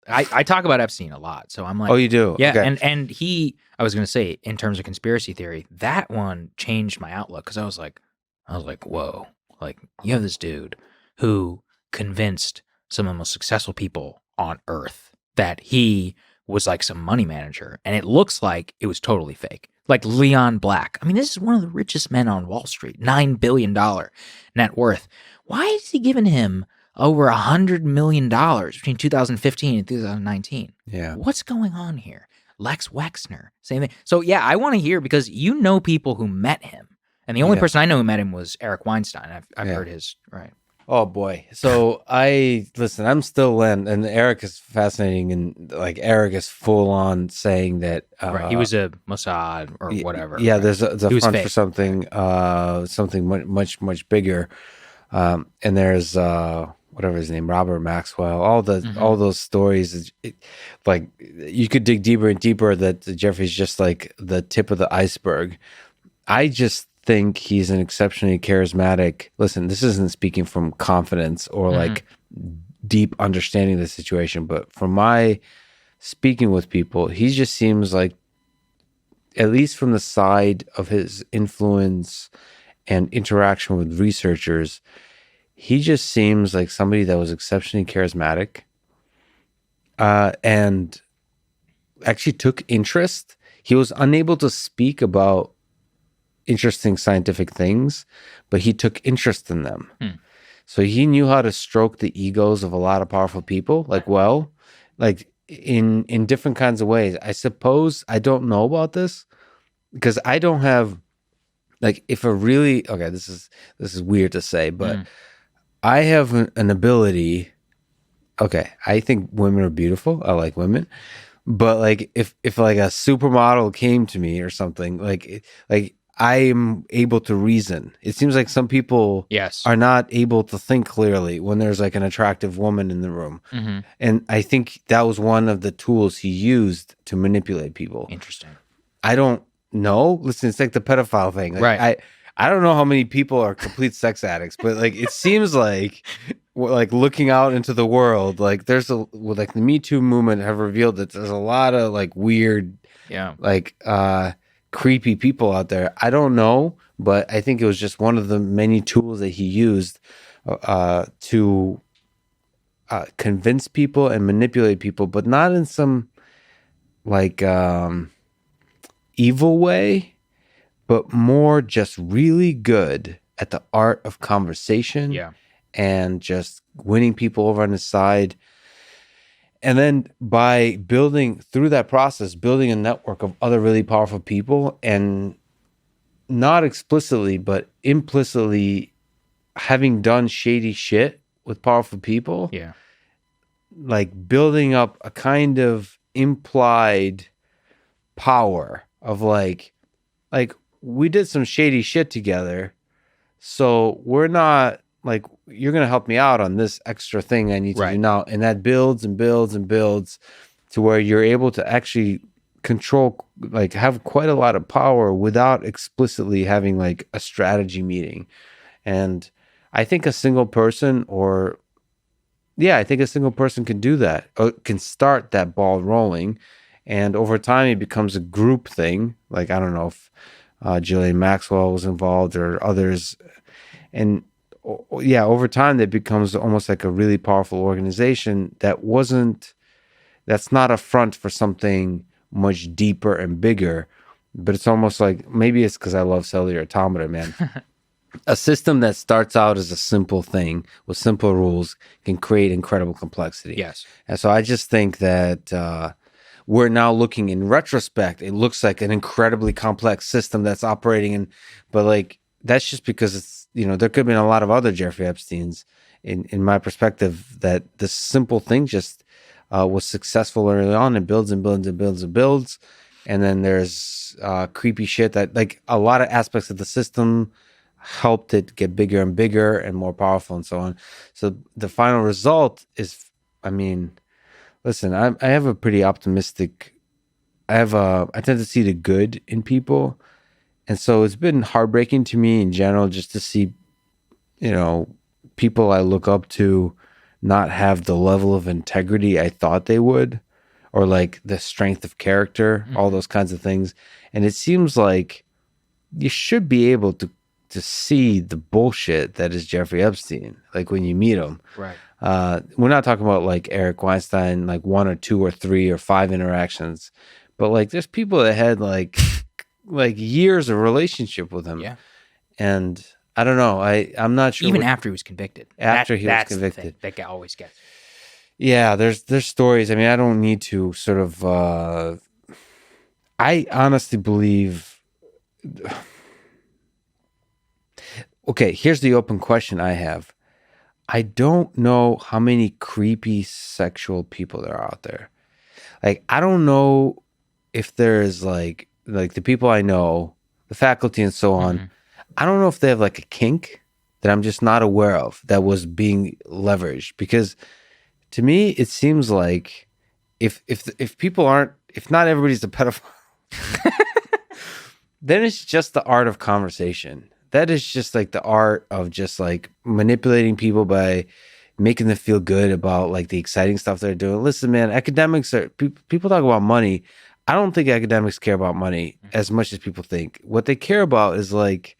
I talk about Epstein a lot, so I'm like, Oh, you do? yeah. Okay. And I was gonna say, in terms of conspiracy theory, that one changed my outlook because I was like, whoa, like you have this dude who convinced some of the most successful people on earth that he was like some money manager, and it looks like it was totally fake. Like Leon Black. I mean, this is one of the richest men on Wall Street, $9 billion net worth. Why is he giving him over $100 million between 2015 and 2019? Yeah. What's going on here? Lex Wexner, same thing. So yeah, I want to hear, because you know people who met him, and the only person I know who met him was Eric Weinstein. I've heard his, right. Oh boy. So listen, I'm still in, and Eric is fascinating, and like Eric is full on saying that Right, he was a Mossad or whatever. Yeah, right? there's a He was front fake. for something, something much bigger, and there's whatever his name, Robert Maxwell. All those stories, like you could dig deeper and deeper. That Jeffrey's just like the tip of the iceberg. I just think he's an exceptionally charismatic. Listen, this isn't speaking from confidence or like deep understanding of the situation, but from my speaking with people, he just seems like, at least from the side of his influence and interaction with researchers, he just seems like somebody that was exceptionally charismatic, and actually took interest. He was unable to speak about interesting scientific things, but he took interest in them. So he knew how to stroke the egos of a lot of powerful people, like in different kinds of ways. I suppose I don't know about this because I don't have, like, if a really, okay, this is weird to say, but I have an ability. Okay, I think women are beautiful. I like women. But like if like a supermodel came to me or something, like I am able to reason. It seems like some people are not able to think clearly when there's like an attractive woman in the room. And I think that was one of the tools he used to manipulate people. Interesting. I don't know. Listen, it's like the pedophile thing. Like, right. I don't know how many people are complete sex addicts, but like it seems like looking out into the world, like there's like the Me Too movement have revealed that there's a lot of like weird, like creepy people out there. I don't know, but I think it was just one of the many tools that he used to convince people and manipulate people, but not in some like evil way, but more just really good at the art of conversation and just winning people over on his side. And then by building through that process, building a network of other really powerful people, and not explicitly, but implicitly having done shady shit with powerful people, like building up a kind of implied power of like we did some shady shit together, so we're not like, you're gonna help me out on this extra thing I need to do now, and that builds and builds and builds to where you're able to actually control, like have quite a lot of power without explicitly having like a strategy meeting. And I think a single person can do that, or can start that ball rolling. And over time, it becomes a group thing. Like, I don't know if Ghislaine Maxwell was involved or others. And over time, that becomes almost like a really powerful organization that's not a front for something much deeper and bigger. But it's almost like, maybe it's because I love cellular automata, man. A system that starts out as a simple thing with simple rules can create incredible complexity. And so I just think that we're now looking in retrospect, it looks like an incredibly complex system that's operating but like, that's just because it's, there could have been a lot of other Jeffrey Epsteins in my perspective, that this simple thing just was successful early on and builds and builds and builds and builds. And then there's creepy shit that, like, a lot of aspects of the system helped it get bigger and bigger and more powerful and so on. So the final result is, I mean, listen, I have a pretty optimistic, I tend to see the good in people. And so it's been heartbreaking to me in general just to see, people I look up to not have the level of integrity I thought they would, or like the strength of character, all those kinds of things. And it seems like you should be able to see the bullshit that is Jeffrey Epstein, like when you meet him. Right. We're not talking about like Eric Weinstein, like 1 or 2 or 3 or 5 interactions, but like there's people that had like years of relationship with him. Yeah. And I don't know. I'm not sure. Even after he was convicted. After he was that's convicted. the thing that always gets. Yeah, there's stories. I mean, I don't need to sort of. I honestly believe. Okay, here's the open question I have. I don't know how many creepy sexual people there are out there. Like, I don't know if there's like the people I know, the faculty and so on. I don't know if they have like a kink that I'm just not aware of that was being leveraged, because to me it seems like if people aren't, if not everybody's a pedophile, then it's just the art of conversation. That is just like the art of just like manipulating people by making them feel good about like the exciting stuff they're doing. Listen, man, academics are people talk about money. I don't think academics care about money as much as people think. What they care about is like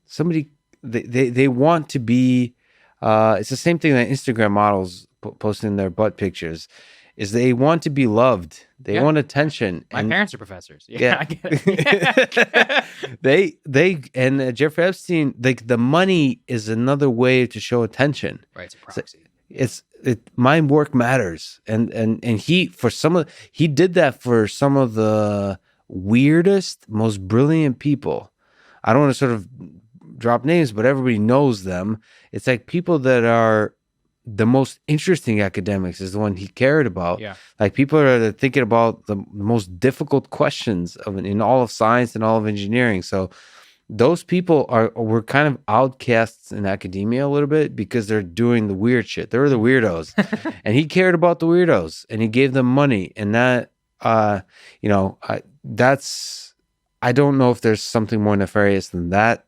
somebody they want to be. It's the same thing that Instagram models posting their butt pictures. Is they want to be loved. They want attention. My parents are professors. Yeah. I get it. they and Jeffrey Epstein, like the money is another way to show attention. Right, it's a proxy. My work matters, and he did that for some of the weirdest, most brilliant people. I don't want to sort of drop names, but everybody knows them. It's like people that are the most interesting academics is the one he cared about. Yeah. Like people are thinking about the most difficult questions in all of science and all of engineering. So those people were kind of outcasts in academia a little bit because they're doing the weird shit. They were the weirdos. And he cared about the weirdos and he gave them money. And that, I don't know if there's something more nefarious than that.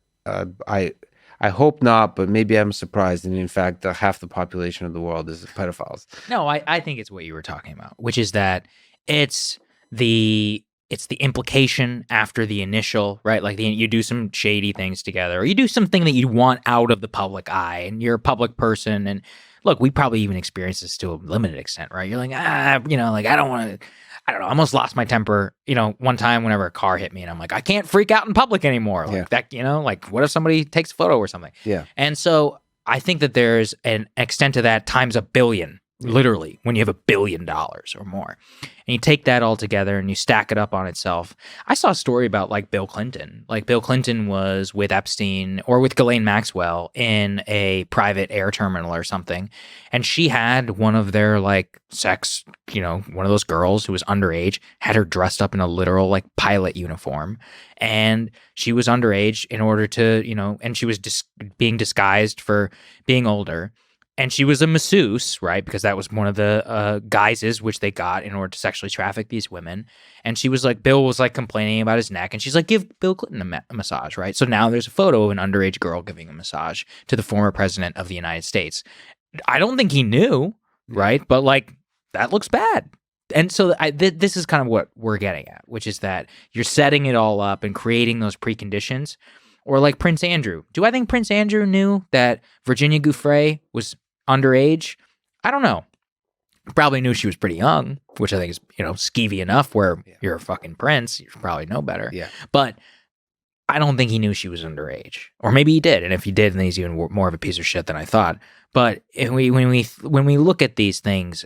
I hope not, but maybe I'm surprised. And in fact, half the population of the world is pedophiles. No, I think it's what you were talking about, which is that it's the implication after the initial, right? Like you do some shady things together, or you do something that you want out of the public eye, and you're a public person. And look, we probably even experience this to a limited extent, right? You're like, like I don't want to. I don't know. I almost lost my temper, one time whenever a car hit me, and I'm like, I can't freak out in public anymore. Like that, like what if somebody takes a photo or something? Yeah. And so I think that there's an extent to that times a billion, literally, when you have $1 billion or more. And you take that all together and you stack it up on itself. I saw a story about like Bill Clinton. Like Bill Clinton was with Epstein or with Ghislaine Maxwell in a private air terminal or something. And she had one of their like sex, one of those girls who was underage, had her dressed up in a literal like pilot uniform. And she was underage in order to, and she was being disguised for being older. And she was a masseuse, right? Because that was one of the guises which they got in order to sexually traffic these women. And she was like, Bill was like complaining about his neck. And she's like, give Bill Clinton a massage, right? So now there's a photo of an underage girl giving a massage to the former president of the United States. I don't think he knew, right? But like, that looks bad. And so this is kind of what we're getting at, which is that you're setting it all up and creating those preconditions. Or like Prince Andrew. Do I think Prince Andrew knew that Virginia Giuffre was underage? I don't know. Probably knew she was pretty young, which I think is, skeevy enough where you're a fucking prince. You should probably know better. Yeah. But I don't think he knew she was underage. Or maybe he did. And if he did, then he's even more of a piece of shit than I thought. But when we look at these things,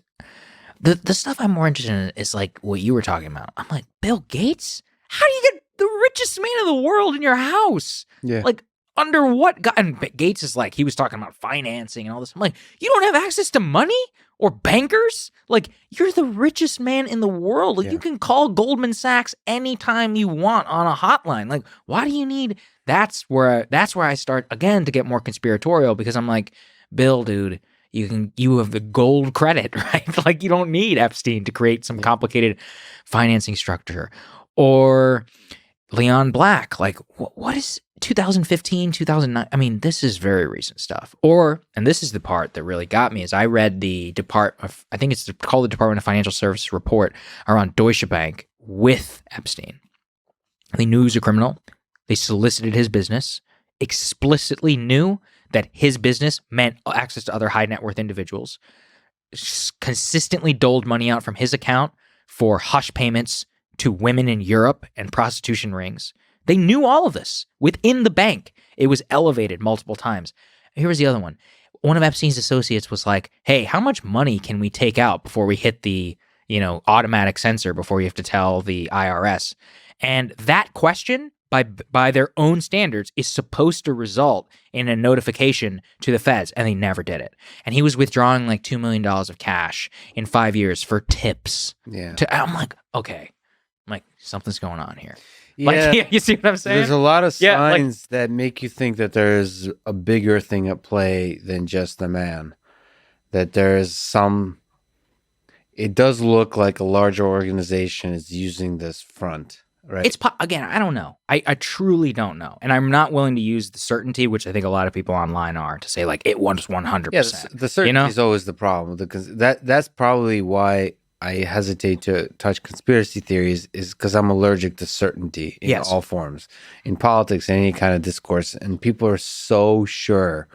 the stuff I'm more interested in is like what you were talking about. I'm like, Bill Gates? How do you get the richest man in the world in your house? Yeah. Like, under what God? And Gates is like, he was talking about financing and all this. I'm like, you don't have access to money or bankers? Like, you're the richest man in the world. Like, you can call Goldman Sachs anytime you want on a hotline. Like, why do you need? That's where I start again to get more conspiratorial, because I'm like, Bill, dude, you have the gold credit, right? Like, you don't need Epstein to create some complicated financing structure. Or Leon Black, like, what is 2015, 2009. I mean, this is very recent stuff. And this is the part that really got me, is I read I think it's called the Department of Financial Services report around Deutsche Bank with Epstein. They knew he was a criminal. They solicited his business, explicitly knew that his business meant access to other high net worth individuals, consistently doled money out from his account for hush payments to women in Europe and prostitution rings. They knew all of this within the bank. It was elevated multiple times. Here was the other one. One of Epstein's associates was like, hey, how much money can we take out before we hit the, automatic censor, before you have to tell the IRS? And that question, by their own standards, is supposed to result in a notification to the feds, and they never did it. And he was withdrawing like $2 million of cash in 5 years for tips. Yeah. I'm like, okay. I'm like, something's going on here. Yeah. Like, you see what I'm saying? There's a lot of signs that make you think that there's a bigger thing at play than just the man. That there's it does look like a larger organization is using this front, right? Again, I don't know. I truly don't know. And I'm not willing to use the certainty, which I think a lot of people online are, to say like it was 100%. Yeah, the certainty is always the problem, because that's probably why I hesitate to touch conspiracy theories, is because I'm allergic to certainty in all forms, in politics, any kind of discourse, and people are so sure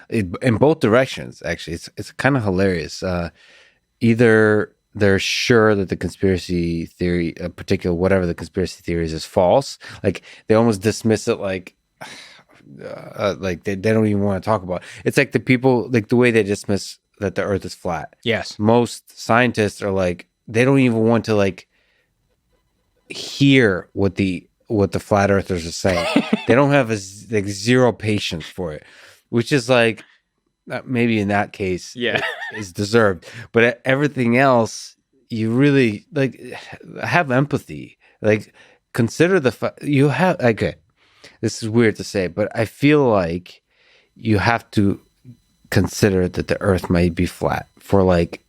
in both directions. Actually, it's kind of hilarious. Either they're sure that the conspiracy theory, whatever the conspiracy theories, is false. Like they almost dismiss it, like they don't even want to talk about it. It's like the people, like the way they dismiss that the earth is flat. Yes. Most scientists are like, they don't even want to like hear what the flat earthers are saying. They don't have zero patience for it, which is like, maybe in that case, is deserved. But everything else, you really like have empathy. Like consider you have. Okay, this is weird to say, but I feel like you have to consider that the Earth might be flat for like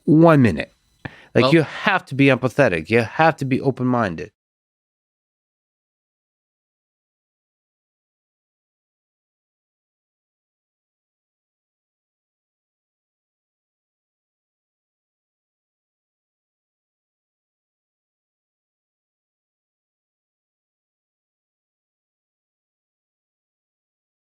1 minute. Like you have to be empathetic. You have to be open-minded.